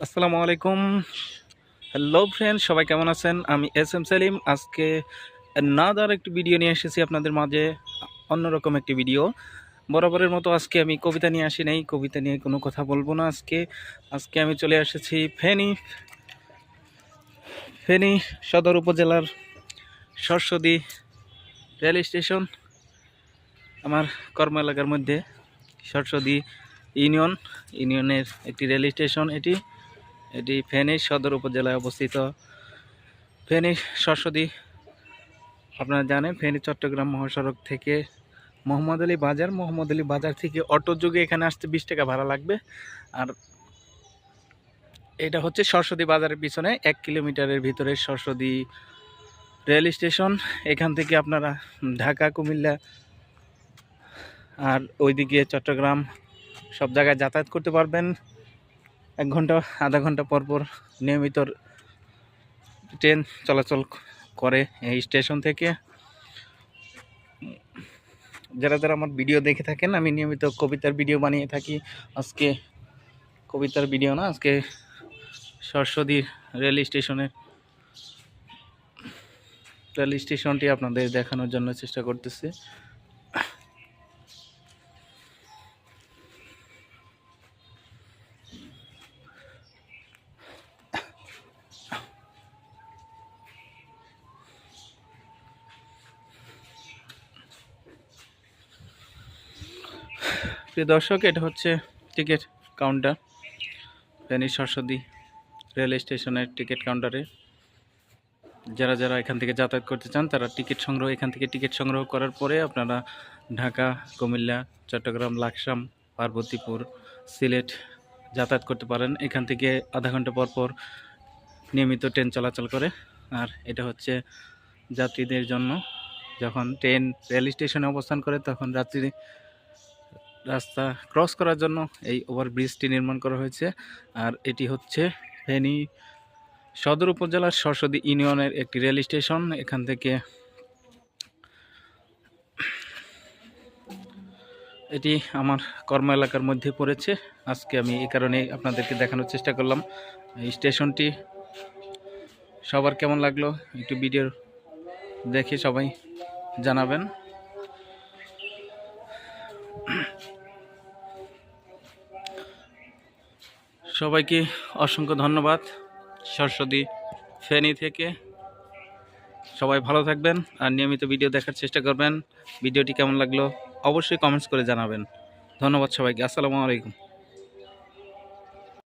আসসালামু আলাইকুম। Hello friend, সবাই কেমন আছেন? আমি এস সেলিম। আজকে নাদার একটি ভিডিও নিয়ে এসেছি আপনাদের মাঝে, অন্যরকম একটি ভিডিও। বরাবরের মতো আজকে আমি কবিতা নিয়ে আসি নাই, কবিতা নিয়ে কোনো কথা বলবো না আজকে। আজকে আমি চলে এসেছি ফেনী সদর উপজেলার সরস্বতী রেল স্টেশন। আমার কর্ম এলাকার মধ্যে সরস্বতী ইউনিয়নের একটি রেল স্টেশন। এটি ফেনী সদর উপজেলায় অবস্থিত। ফেনী সরস্বতী, আপনারা জানেন, ফেনী চট্টগ্রাম মহাসড়ক থেকে মোহাম্মদ আলী বাজার থেকে অটো যোগে এখানে আসতে 20 টাকা ভাড়া লাগবে। আর এটা হচ্ছে সরস্বতী বাজারের পিছনে 1 কিলোমিটারের ভিতরে সরস্বতী রেল স্টেশন। এখান থেকে আপনারা ঢাকা, কুমিল্লা আর ওইদিকে চট্টগ্রাম সব জায়গায় যাতায়াত করতে পারবেন। 1 ঘন্টা আধা ঘন্টা পর পর নিয়মিত ট্রেন চলাচল করে এই স্টেশন থেকে। যারা যারা আমার ভিডিও দেখে থাকেন, আমি নিয়মিত কবিতার ভিডিও বানিয়ে থাকি। আজকে কবিতার ভিডিও না, আজকে সরস্বতী রেল স্টেশনটি আপনাদের দেখানোর জন্য চেষ্টা করতেছি। প্রিয় দর্শক, এটা হচ্ছে ticket counter, Feni Saraswati rail স্টেশনের টিকিট কাউন্টারে যারা যারা এখান থেকে যাতায়াত করতে চান তারা এখান থেকে টিকিট সংগ্রহ করার পরে আপনারা ঢাকা, কুমিল্লা, চট্টগ্রাম, লাকসাম, পার্বতীপুর, সিলেট যাতায়াত করতে পারেন। এখান থেকে আধা ঘন্টা পর পর নিয়মিত ট্রেন চলাচল করে। আর এটা হচ্ছে যাত্রীদের জন্য, যখন ট্রেন রেল স্টেশনে অবস্থান করে তখন যাত্রী রাস্তা ক্রস করার জন্য এই ওভারব্রিজটি নির্মাণ করা হয়েছে। আর এটি হচ্ছে ফেনী সদর উপজেলার সরস্বতী ইউনিয়নের একটি রেল স্টেশন। এখান থেকে এটি আমার কর্ম এলাকার মধ্যে পড়েছে। আজকে আমি এই কারণে আপনাদেরকে দেখানোর চেষ্টা করলাম এই স্টেশনটি। সবার কেমন লাগলো একটু ভিডিও দেখে সবাই জানাবেন। সবাইকে অসংখ্য ধন্যবাদ। সরস্বতী ফেনী থেকে সবাই ভালো থাকবেন আর নিয়মিত ভিডিও দেখার চেষ্টা করবেন। ভিডিওটি কেমন লাগলো অবশ্যই কমেন্টস করে জানাবেন। ধন্যবাদ সবাইকে। আসসালামু আলাইকুম।